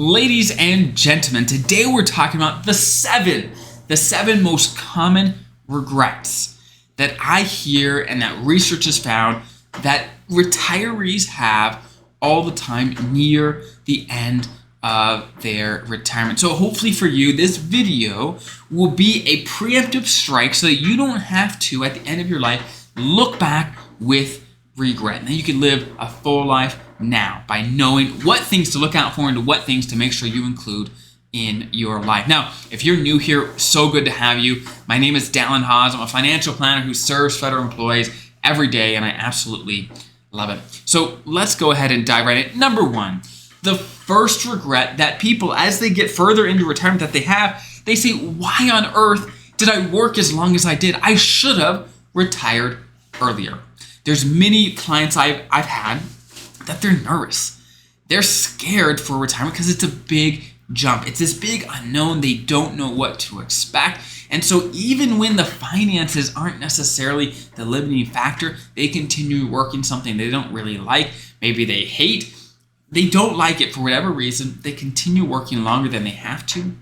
Ladies and gentlemen, today we're talking about the seven most common regrets that I hear and that research has found that retirees have all the time near the end of their retirement. So hopefully for you, this video will be a preemptive strike so that you don't have to, at the end of your life, look back with regret. Now you can live a full life now by knowing what things to look out for and what things to make sure you include in your life. Now, if you're new here, so good to have you. My name is Dallin Haas. I'm a financial planner who serves federal employees every day, and I absolutely love it. So let's go ahead and dive right in. Number one, the first regret that people, as they get further into retirement that they say, why on earth did I work as long as I did? I should have retired earlier. There's many clients I've had that they're nervous. They're scared for retirement because it's a big jump. It's this big unknown. They don't know what to expect. And so even when the finances aren't necessarily the limiting factor, they continue working something they don't really like. Maybe they hate. They don't like it for whatever reason. They continue working longer than they have to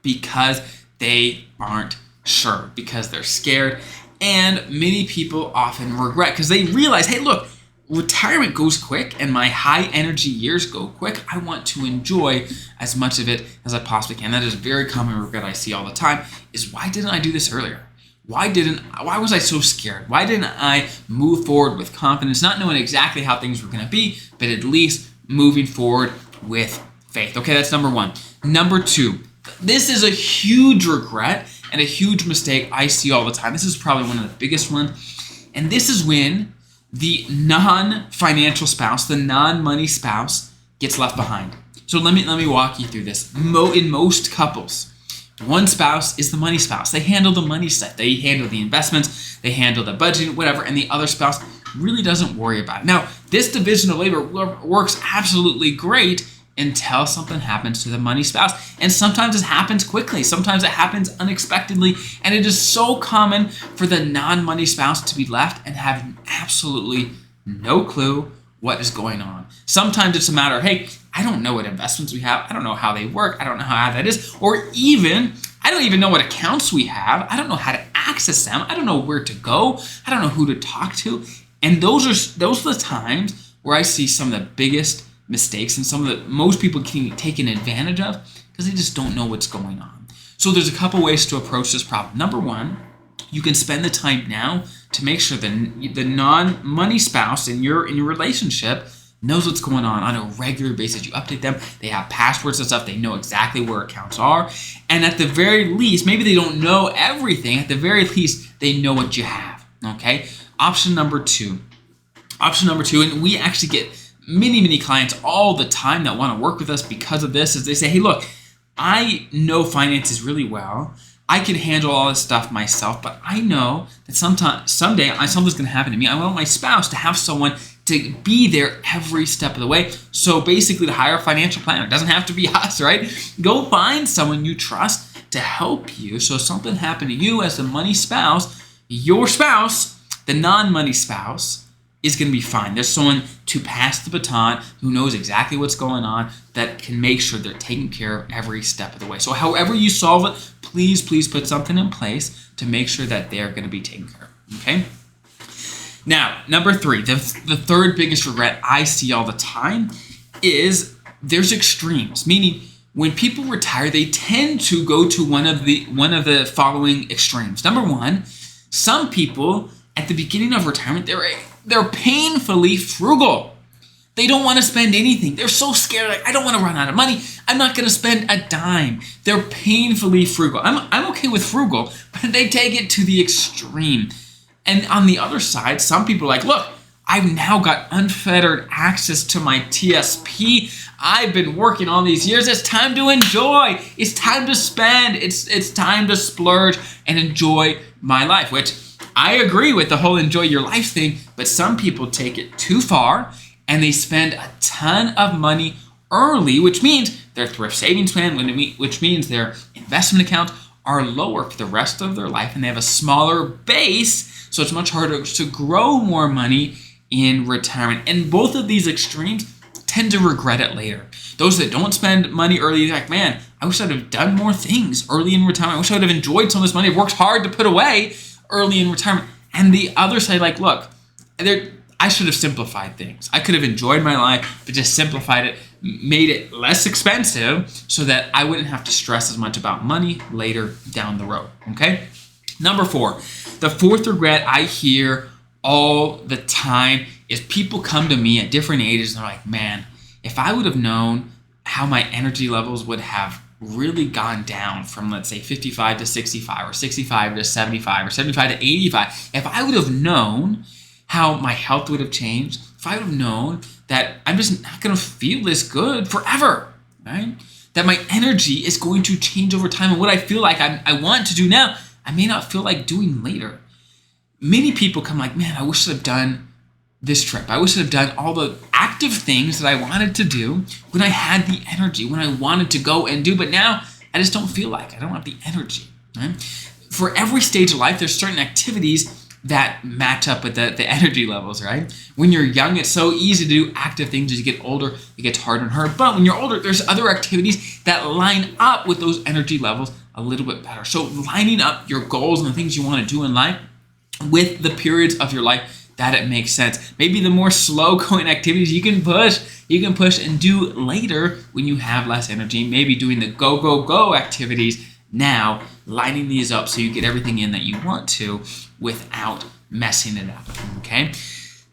because they aren't sure, because they're scared. And many people often regret because they realize, hey, look, retirement goes quick and my high energy years go quick. I want to enjoy as much of it as I possibly can. That is a very common regret I see all the time, is why didn't I do this earlier? Why was I so scared? Why didn't I move forward with confidence, not knowing exactly how things were going to be, but at least moving forward with faith? Okay, that's number one. Number two, this is a huge regret and a huge mistake I see all the time. This is probably one of the biggest ones. And this is when the non-financial spouse, the non-money spouse, gets left behind. So let me walk you through this. In most couples, one spouse is the money spouse. They handle the money stuff. They handle the investments. They handle the budgeting, whatever. And the other spouse really doesn't worry about it. Now, this division of labor works absolutely great until something happens to the money spouse. And sometimes it happens quickly. Sometimes it happens unexpectedly. And it is so common for the non-money spouse to be left and have absolutely no clue what is going on. Sometimes it's a matter of, hey, I don't know what investments we have. I don't know how they work. I don't know how that is. Or even, I don't even know what accounts we have. I don't know how to access them. I don't know where to go. I don't know who to talk to. And those are the times where I see some of the biggest mistakes and some of the most people can take taken advantage of because they just don't know what's going on. So there's a couple ways to approach this problem. Number one, you can spend the time now to make sure the non-money spouse in your relationship knows what's going on a regular basis. You update them. They have passwords and stuff. They know exactly where accounts are. And at the very least, maybe they don't know everything. At the very least, they know what you have. Okay? Option number two, and we actually get many clients all the time that want to work with us because of this, is they say, hey, look, I know finances really well. I can handle all this stuff myself, but I know that someday something's going to happen to me. I want my spouse to have someone to be there every step of the way. So basically to hire a financial planner. It doesn't have to be us, right? Go find someone you trust to help you. So if something happened to you as the money spouse, your spouse, the non-money spouse, is going to be fine. There's someone to pass the baton who knows exactly what's going on that can make sure they're taken care of every step of the way. So however you solve it, please put something in place to make sure that they're going to be taken care of. Okay? Now, number three, the third biggest regret I see all the time is there's extremes. Meaning, when people retire, they tend to go to one of the following extremes. Number one, some people at the beginning of retirement, they're painfully frugal. They don't want to spend anything. They're so scared, like, I don't want to run out of money. I'm not going to spend a dime. They're painfully frugal. I'm okay with frugal, but they take it to the extreme. And on the other side, some people are like, look, I've now got unfettered access to my TSP. I've been working all these years. It's time to enjoy. It's time to spend. It's time to splurge and enjoy my life, which I agree with the whole enjoy your life thing, but some people take it too far and they spend a ton of money early, which means their thrift savings plan, which means their investment accounts are lower for the rest of their life and they have a smaller base, so it's much harder to grow more money in retirement. And both of these extremes tend to regret it later. Those that don't spend money early, like, man, I wish I'd have done more things early in retirement. I wish I would have enjoyed some of this money I've worked hard to put away early in retirement. And the other side, like, look, I should have simplified things. I could have enjoyed my life, but just simplified it, made it less expensive so that I wouldn't have to stress as much about money later down the road, okay? Number 4, the fourth regret I hear all the time is people come to me at different ages and they're like, man, if I would have known how my energy levels would have really gone down from, let's say, 55 to 65 or 65 to 75 or 75 to 85, if I would have known how my health would have changed, if I would have known that I'm just not going to feel this good forever, right? That my energy is going to change over time, and what I feel like I want to do now, I may not feel like doing later. Many people come like, man, I wish I'd have done this trip. I wish I'd have done all the active things that I wanted to do when I had the energy, when I wanted to go and do, but now I just don't feel like it. I don't have the energy, right? For every stage of life, there's certain activities that match up with the energy levels, right? When you're young, it's so easy to do active things. As you get older, it gets harder and harder. But when you're older, there's other activities that line up with those energy levels a little bit better. So lining up your goals and the things you want to do in life with the periods of your life that it makes sense. Maybe the more slow-going activities you can push and do later when you have less energy. Maybe doing the go activities now, lining these up so you get everything in that you want to without messing it up, okay?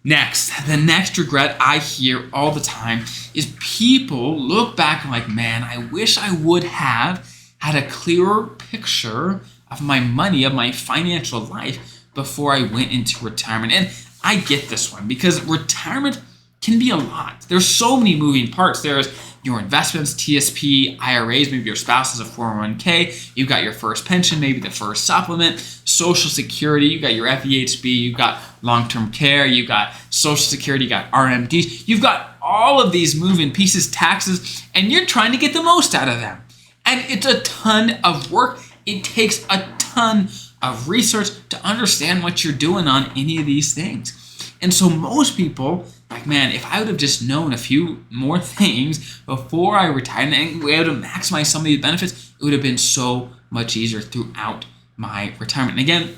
The next regret I hear all the time is people look back and like, man, I wish I would have had a clearer picture of my money, of my financial life before I went into retirement. And I get this one because retirement can be a lot. There's so many moving parts. There's your investments, TSP, IRAs, maybe your spouse has a 401k, you've got your first pension, maybe the first supplement, Social Security, you've got your FEHB, you've got long-term care, you've got Social Security, you've got RMDs, you've got all of these moving pieces, taxes, and you're trying to get the most out of them. And it's a ton of work. It takes a ton of research to understand what you're doing on any of these things. And so most people, like, man, if I would have just known a few more things before I retired and we able to maximize some of these benefits, it would have been so much easier throughout my retirement. And again,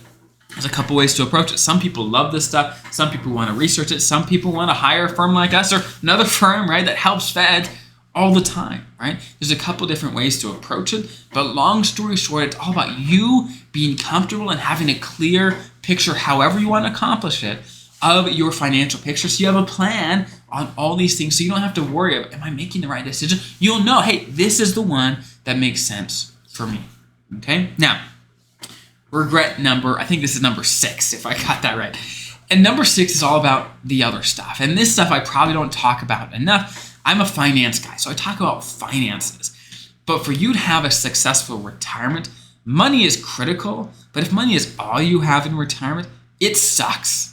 there's a couple ways to approach it. Some people love this stuff. Some people want to research it. Some people want to hire a firm like us or another firm, right, that helps feds all the time, right? There's a couple different ways to approach it. But long story short, it's all about you being comfortable and having a clear picture, however you want to accomplish it, of your financial picture, so you have a plan on all these things, so you don't have to worry about, am I making the right decision? You'll know, hey, this is the one that makes sense for me, okay? Now, regret I think this is number 6, if I got that right. And number 6 is all about the other stuff, and this stuff I probably don't talk about enough. I'm a finance guy, so I talk about finances. But for you to have a successful retirement, money is critical, but if money is all you have in retirement, it sucks.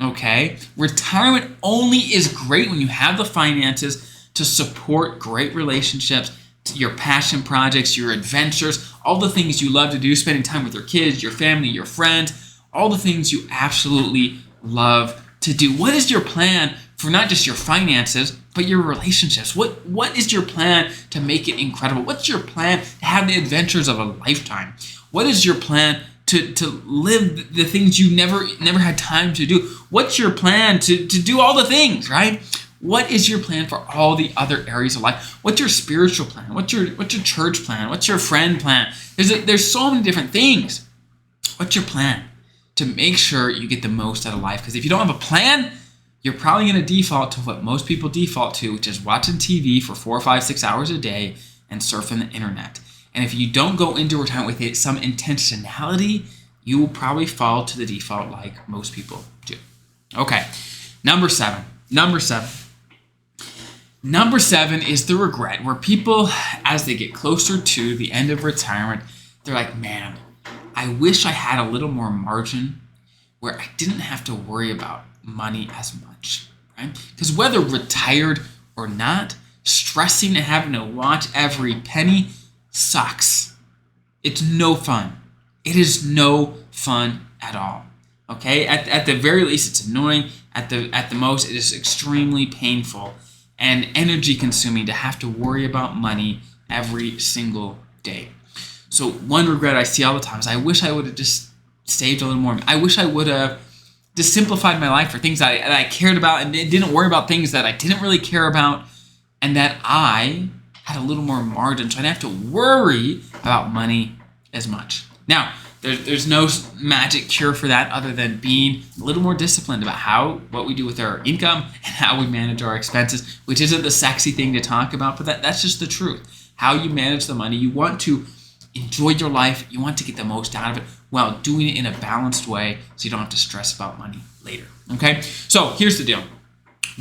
Okay, retirement only is great when you have the finances to support great relationships, your passion projects, your adventures, all the things you love to do, spending time with your kids, your family, your friends, all the things you absolutely love to do. What is your plan for not just your finances, but your relationships? What is your plan to make it incredible? What's your plan to have the adventures of a lifetime? What is your plan to live the things you never had time to do? What's your plan to do all the things, right? What is your plan for all the other areas of life? What's your spiritual plan? What's your church plan? What's your friend plan? There's so many different things. What's your plan to make sure you get the most out of life? Because if you don't have a plan, you're probably going to default to what most people default to, which is watching TV for 4, 5, 6 hours a day and surfing the internet. And if you don't go into retirement with some intentionality, you will probably fall to the default like most people do. Okay, number 7. Number 7 is the regret, where people, as they get closer to the end of retirement, they're like, man, I wish I had a little more margin where I didn't have to worry about money as much, right? Because whether retired or not, stressing and having to watch every penny sucks. It's no fun. It is no fun at all. Okay? At the very least, it's annoying. At the most, it is extremely painful. and energy consuming to have to worry about money every single day. So one regret I see all the time is I wish I would have just saved a little more. I wish I would have just simplified my life for things that I cared about and didn't worry about things that I didn't really care about, and that I had a little more margin so I didn't have to worry about money as much. Now, there's no magic cure for that other than being a little more disciplined about what we do with our income and how we manage our expenses, which isn't the sexy thing to talk about, but that's just the truth. How you manage the money. You want to enjoy your life. You want to get the most out of it while doing it in a balanced way so you don't have to stress about money later. Okay? So here's the deal.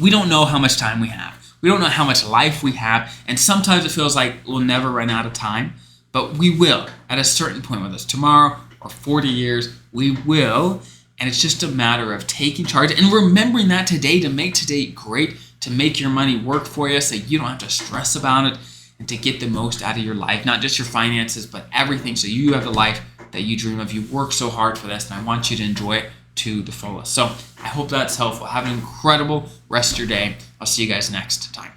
We don't know how much time we have. We don't know how much life we have, and sometimes it feels like we'll never run out of time, but we will at a certain point, whether it's tomorrow or 40 years, we will, and it's just a matter of taking charge and remembering that today to make today great, to make your money work for you so you don't have to stress about it, and to get the most out of your life, not just your finances, but everything, so you have the life that you dream of. You work so hard for this, and I want you to enjoy it to the fullest. So I hope that's helpful. Have an incredible rest of your day. I'll see you guys next time.